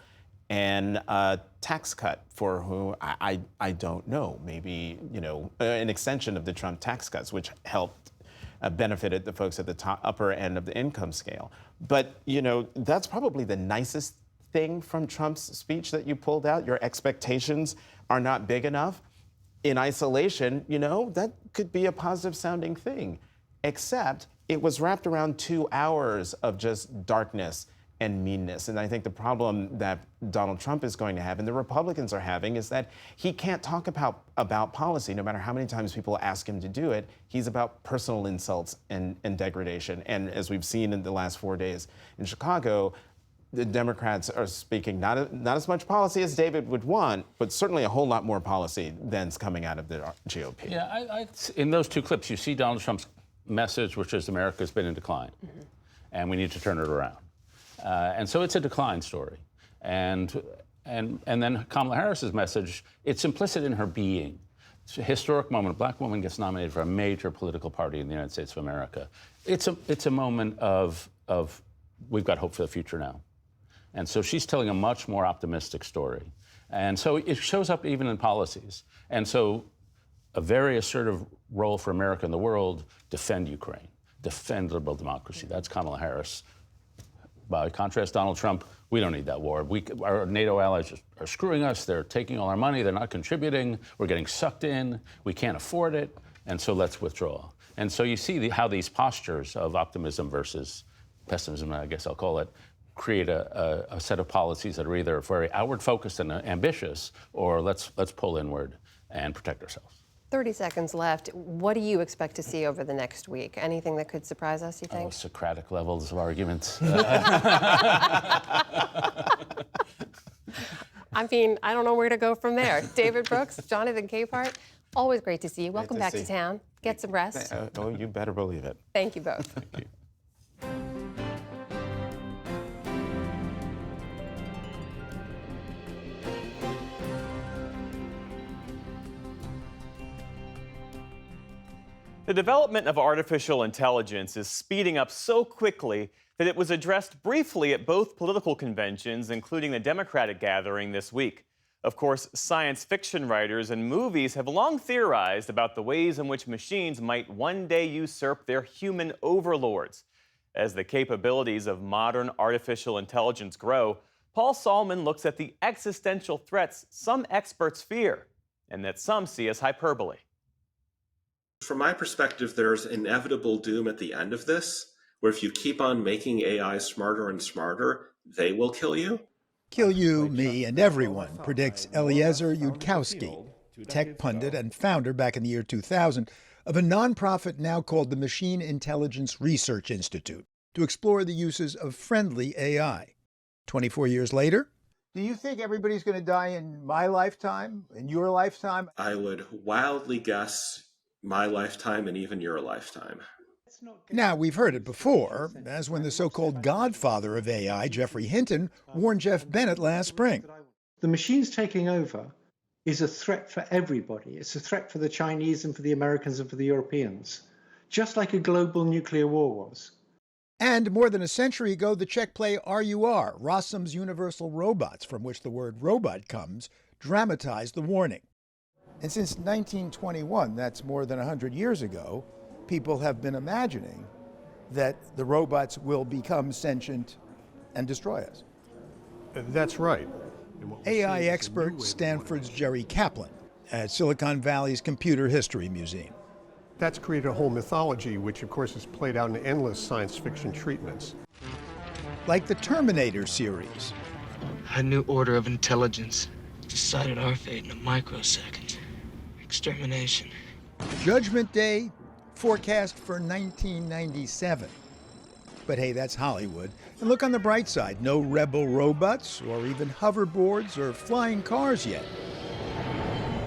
and a tax cut for who I don't know. Maybe, an extension of the Trump tax cuts, which helped benefited the folks at the upper end of the income scale. But, that's probably the nicest thing from Trump's speech that you pulled out. Your expectations are not big enough. In isolation, that could be a positive sounding thing, except it was wrapped around 2 hours of just darkness and meanness. And I think the problem that Donald Trump is going to have, and the Republicans are having, is that he can't talk about policy, no matter how many times people ask him to do it. He's about personal insults and degradation. And as we've seen in the last 4 days in Chicago, the Democrats are speaking not as much policy as David would want, but certainly a whole lot more policy than's coming out of the GOP. Yeah, in those two clips, you see Donald Trump's message, which is America's been in decline, and we need to turn it around. And so it's a decline story. And then Kamala Harris's message, it's implicit in her being. It's a historic moment. A black woman gets nominated for a major political party in the United States of America. It's a moment of we've got hope for the future now. And so she's telling a much more optimistic story. And so it shows up even in policies. And so a very assertive role for America in the world, defend Ukraine, defend liberal democracy. That's Kamala Harris. By contrast, Donald Trump, we don't need that war. Our NATO allies are screwing us. They're taking all our money. They're not contributing. We're getting sucked in. We can't afford it. And so let's withdraw. And so you see how these postures of optimism versus pessimism, I guess I'll call it, create a set of policies that are either very outward focused and ambitious, or let's pull inward and protect ourselves. 30 seconds left. What do you expect to see over the next week? Anything that could surprise us, you think? Oh, Socratic levels of arguments. I mean, I don't know where to go from there. David Brooks, Jonathan Capehart, always great to see you. Welcome back to town. Get some rest. Oh, you better believe it. Thank you both. Thank you. The development of artificial intelligence is speeding up so quickly that it was addressed briefly at both political conventions, including the Democratic gathering this week. Of course, science fiction writers and movies have long theorized about the ways in which machines might one day usurp their human overlords. As the capabilities of modern artificial intelligence grow, Paul Solman looks at the existential threats some experts fear and that some see as hyperbole. From my perspective, there's inevitable doom at the end of this, where if you keep on making AI smarter and smarter, they will kill you. Kill you, me, and everyone, predicts Eliezer Yudkowsky, tech pundit and founder back in the year 2000 of a nonprofit now called the Machine Intelligence Research Institute to explore the uses of friendly AI. 24 years later, do you think everybody's going to die in my lifetime, in your lifetime? I would wildly guess my lifetime and even your lifetime. Now, we've heard it before, as when the so-called godfather of AI, Geoffrey Hinton, warned Jeff Bennett last spring. The machines taking over is a threat for everybody. It's a threat for the Chinese and for the Americans and for the Europeans, just like a global nuclear war was. And more than a century ago, the Czech play RUR, Rossum's Universal Robots, from which the word robot comes, dramatized the warning. And since 1921, that's more than 100 years ago, people have been imagining that the robots will become sentient and destroy us. That's right. AI expert Stanford's Jerry Kaplan at Silicon Valley's Computer History Museum. That's created a whole mythology, which of course is played out in endless science fiction treatments. Like the Terminator series. A new order of intelligence decided our fate in a microsecond. Extermination. Judgment Day, forecast for 1997. But hey, that's Hollywood. And look on the bright side, no rebel robots or even hoverboards or flying cars yet.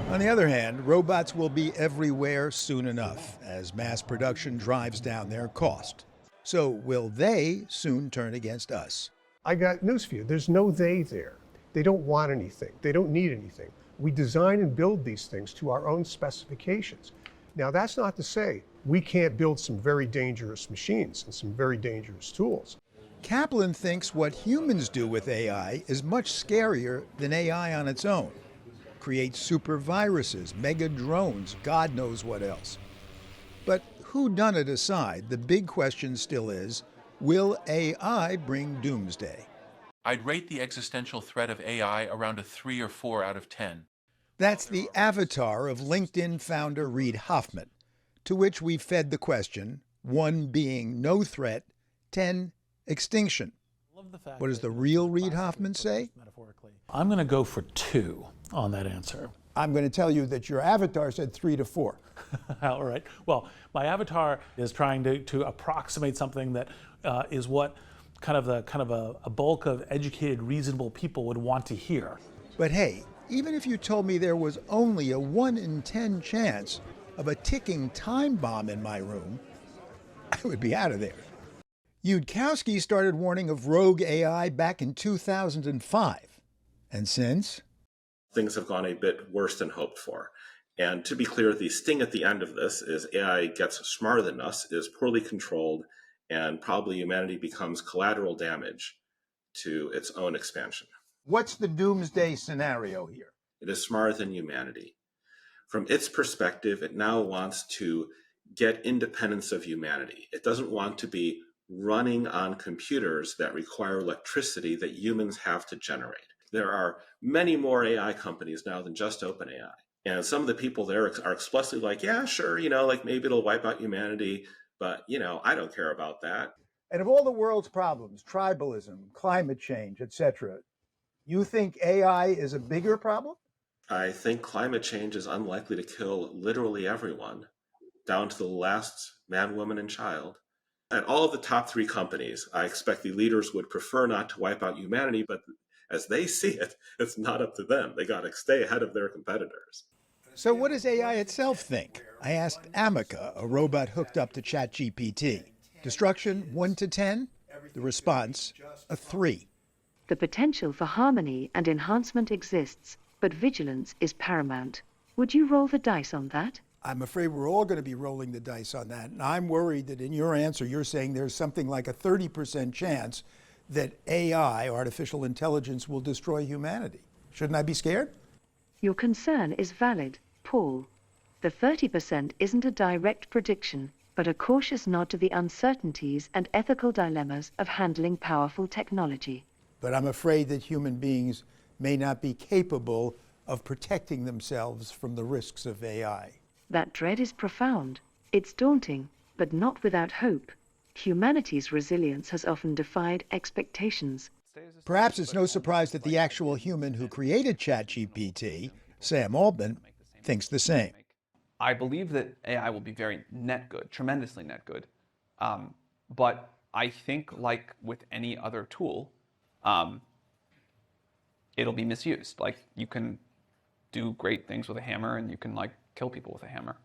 On the other hand, robots will be everywhere soon enough as mass production drives down their cost. So will they soon turn against us? I got news for you. There's no they there. They don't want anything. They don't need anything. We design and build these things to our own specifications. Now, that's not to say we can't build some very dangerous machines and some very dangerous tools. Kaplan thinks what humans do with AI is much scarier than AI on its own. Create super viruses, mega drones, God knows what else. But whodunit aside, the big question still is, will AI bring doomsday? I'd rate the existential threat of AI around a 3 or 4 out of 10. That's the avatar of LinkedIn founder Reid Hoffman, to which we fed the question, 1 being no threat, 10 extinction. What does the real Reid Hoffman say? I'm going to go for 2 on that answer. I'm going to tell you that your avatar said 3 to 4. All right. Well, my avatar is trying to approximate something that is what kind of a bulk of educated, reasonable people would want to hear. But hey, even if you told me there was only a 1 in 10 chance of a ticking time bomb in my room, I would be out of there. Yudkowsky started warning of rogue AI back in 2005. And since? Things have gone a bit worse than hoped for. And to be clear, the sting at the end of this is AI gets smarter than us, is poorly controlled, and probably humanity becomes collateral damage to its own expansion. What's the doomsday scenario here? It is smarter than humanity. From its perspective, it now wants to get independence of humanity. It doesn't want to be running on computers that require electricity that humans have to generate. There are many more AI companies now than just OpenAI. And some of the people there are explicitly like, yeah, sure, like maybe it'll wipe out humanity, but, I don't care about that. And of all the world's problems, tribalism, climate change, etc., you think AI is a bigger problem? I think climate change is unlikely to kill literally everyone, down to the last man, woman, and child. At all of the top 3 companies, I expect the leaders would prefer not to wipe out humanity, but as they see it, it's not up to them. They got to stay ahead of their competitors. So what does AI itself think? I asked Ameca, a robot hooked up to ChatGPT. Destruction, 1 to 10? The response, a 3. The potential for harmony and enhancement exists, but vigilance is paramount. Would you roll the dice on that? I'm afraid we're all going to be rolling the dice on that. And I'm worried that in your answer, you're saying there's something like a 30% chance that AI, artificial intelligence, will destroy humanity. Shouldn't I be scared? Your concern is valid, Paul. The 30% isn't a direct prediction, but a cautious nod to the uncertainties and ethical dilemmas of handling powerful technology. But I'm afraid that human beings may not be capable of protecting themselves from the risks of AI. That dread is profound. It's daunting, but not without hope. Humanity's resilience has often defied expectations. Perhaps it's no surprise that the actual human who created ChatGPT, Sam Altman, thinks the same. I believe that AI will be very net good, tremendously net good. But I think, like with any other tool, it'll be misused. Like, you can do great things with a hammer and you can kill people with a hammer.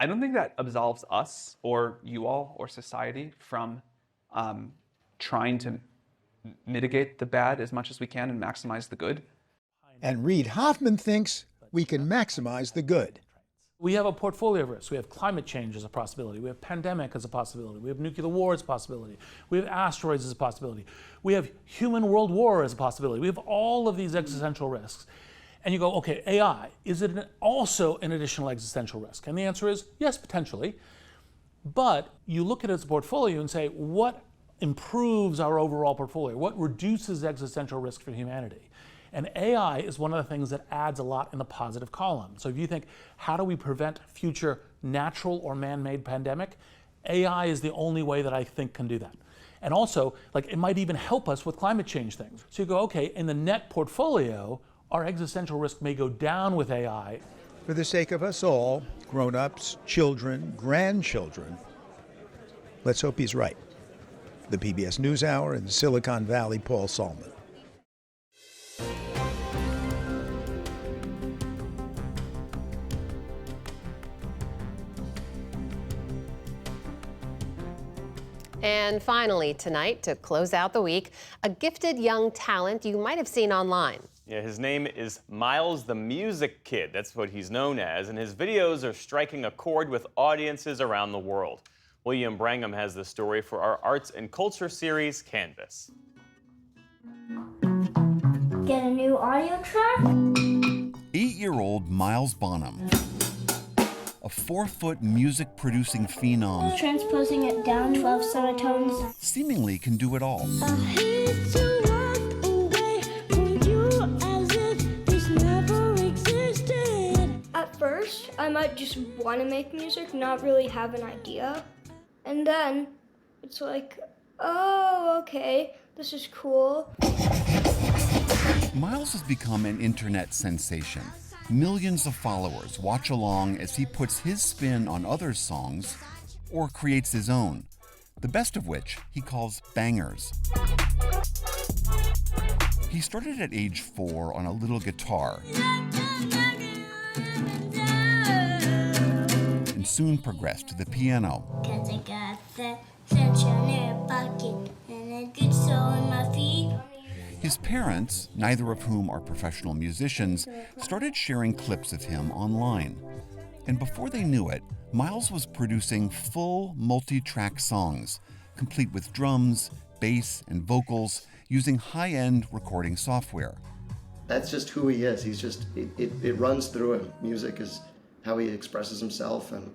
I don't think that absolves us or you all or society from trying to mitigate the bad as much as we can and maximize the good. And Reid Hoffman thinks we can maximize the good. We have a portfolio of risks. We have climate change as a possibility. We have pandemic as a possibility. We have nuclear war as a possibility. We have asteroids as a possibility. We have human world war as a possibility. We have all of these existential risks. And you go, okay, AI, is it also an additional existential risk? And the answer is yes, potentially. But you look at it as a portfolio and say, what improves our overall portfolio? What reduces existential risk for humanity? And AI is one of the things that adds a lot in the positive column. So if you think, how do we prevent future natural or man-made pandemic? AI is the only way that I think can do that. And also, it might even help us with climate change things. So you go, okay, in the net portfolio, our existential risk may go down with AI. For the sake of us all, grown-ups, children, grandchildren, let's hope he's right. The PBS NewsHour in Silicon Valley, Paul Solman. And finally tonight, to close out the week, a gifted young talent you might have seen online. Yeah, his name is Miles the Music Kid. That's what he's known as, and his videos are striking a chord with audiences around the world. William Brangham has the story for our arts and culture series, Canvas. Get a new audio track? 8-year-old Miles Bonham, a 4-foot music-producing phenom, Transposing it down 12 semitones. seemingly can do it all. At first, I might just want to make music, not really have an idea. And then it's like, oh, okay, this is cool. Miles has become an internet sensation. Millions of followers watch along as he puts his spin on others' songs or creates his own, the best of which he calls bangers. He started at age 4 on a little guitar and soon progressed to the piano. 'Cause I got that sunshine in a pocket and a good soul in my feet. His parents, neither of whom are professional musicians, started sharing clips of him online. And before they knew it, Miles was producing full multi-track songs, complete with drums, bass, and vocals, using high-end recording software. That's just who he is. He's just, it runs through him. Music is how he expresses himself, and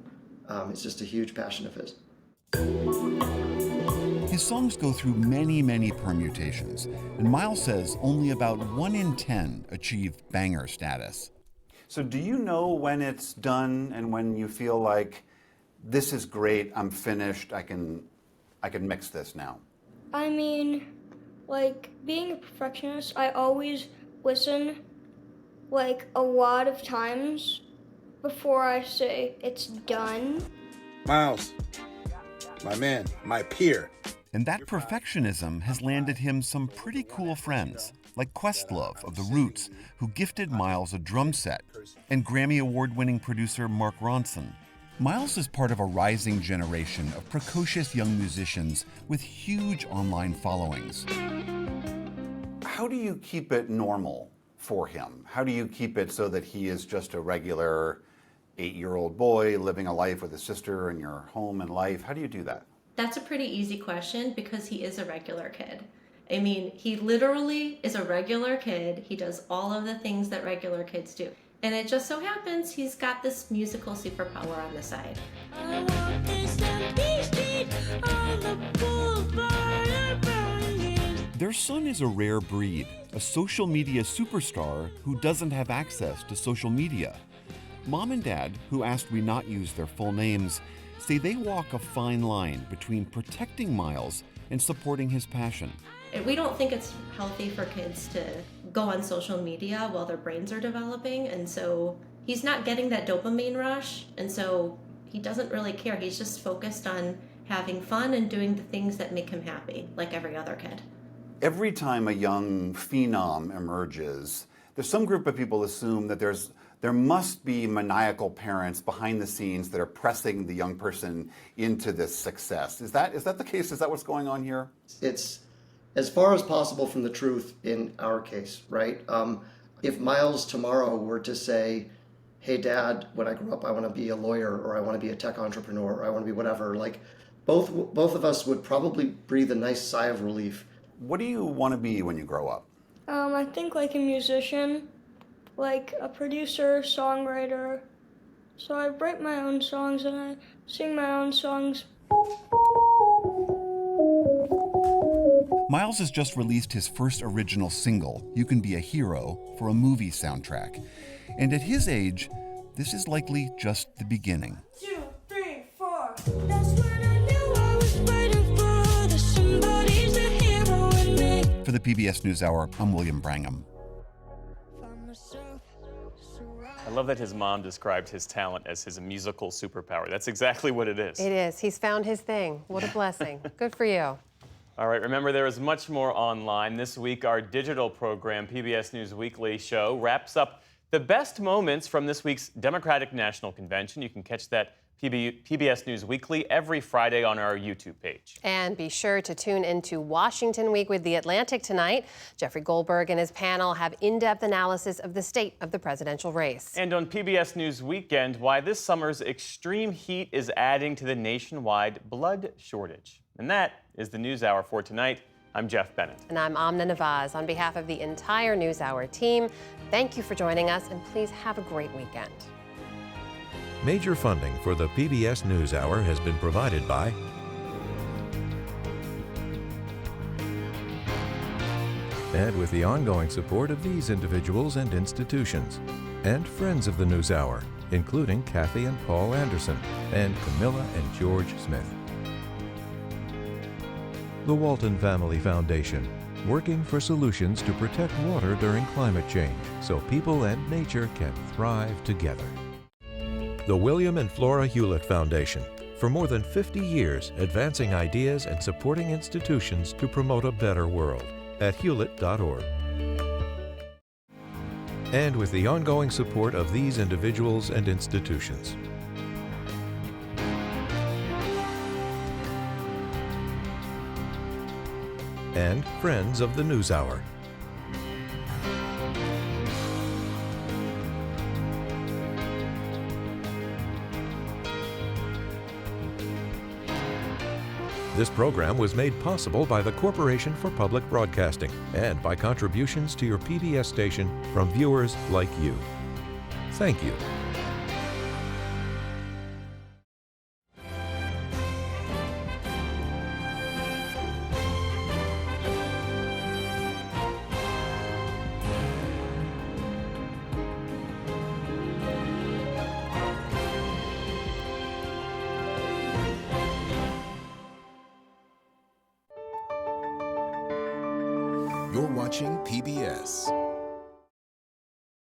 it's just a huge passion of his. His songs go through many, many permutations, and Miles says only about 1 in 10 achieve banger status. So do you know when it's done and when you feel like, this is great, I'm finished, I can mix this now? I mean, like, being a perfectionist, I always listen, like, a lot of times before I say it's done. Miles, my man, my peer. And that perfectionism has landed him some pretty cool friends, like Questlove of The Roots, who gifted Miles a drum set, and Grammy Award-winning producer Mark Ronson. Miles is part of a rising generation of precocious young musicians with huge online followings. How do you keep it normal for him? How do you keep it so that he is just a regular 8-year-old boy living a life with his sister in your home and life? How do you do that? That's a pretty easy question because he is a regular kid. I mean, he literally is a regular kid. He does all of the things that regular kids do. And it just so happens he's got this musical superpower on the side. Their son is a rare breed, a social media superstar who doesn't have access to social media. Mom and Dad, who asked we not use their full names, say they walk a fine line between protecting Miles and supporting his passion. We don't think it's healthy for kids to go on social media while their brains are developing, and so he's not getting that dopamine rush, and so he doesn't really care. He's just focused on having fun and doing the things that make him happy, like every other kid. Every time a young phenom emerges, there's some group of people assume that there must be maniacal parents behind the scenes that are pressing the young person into this success. Is that the case? Is that what's going on here? It's as far as possible from the truth in our case, right? If Miles tomorrow were to say, hey, Dad, when I grow up, I want to be a lawyer, or I want to be a tech entrepreneur, or I want to be whatever, like both of us would probably breathe a nice sigh of relief. What do you want to be when you grow up? I think like a musician, like a producer, songwriter. So I write my own songs and I sing my own songs. Miles has just released his first original single, You Can Be a Hero, for a movie soundtrack. And at his age, this is likely just the beginning. 2, 3, 4. That's when I knew I was waiting for the somebody's a hero in me. For the PBS NewsHour, I'm William Brangham. I love that his mom described his talent as his musical superpower. That's exactly what it is. It is. He's found his thing. What a blessing. Good for you. All right, remember there is much more online. This week, our digital program, PBS News Weekly Show, wraps up the best moments from this week's Democratic National Convention. You can catch that PBS News Weekly every Friday on our YouTube page. And be sure to tune into Washington Week with The Atlantic tonight. Jeffrey Goldberg and his panel have in-depth analysis of the state of the presidential race. And on PBS News Weekend, why this summer's extreme heat is adding to the nationwide blood shortage. And that is the NewsHour for tonight. I'm Jeff Bennett. And I'm Amna Nawaz. On behalf of the entire NewsHour team, thank you for joining us, and please have a great weekend. Major funding for the PBS NewsHour has been provided by and with the ongoing support of these individuals and institutions, and friends of the NewsHour, including Kathy and Paul Anderson, and Camilla and George Smith. The Walton Family Foundation, working for solutions to protect water during climate change so people and nature can thrive together. The William and Flora Hewlett Foundation, for more than 50 years advancing ideas and supporting institutions to promote a better world at hewlett.org. And with the ongoing support of these individuals and institutions. And friends of the NewsHour. This program was made possible by the Corporation for Public Broadcasting and by contributions to your PBS station from viewers like you. Thank you. You're watching PBS.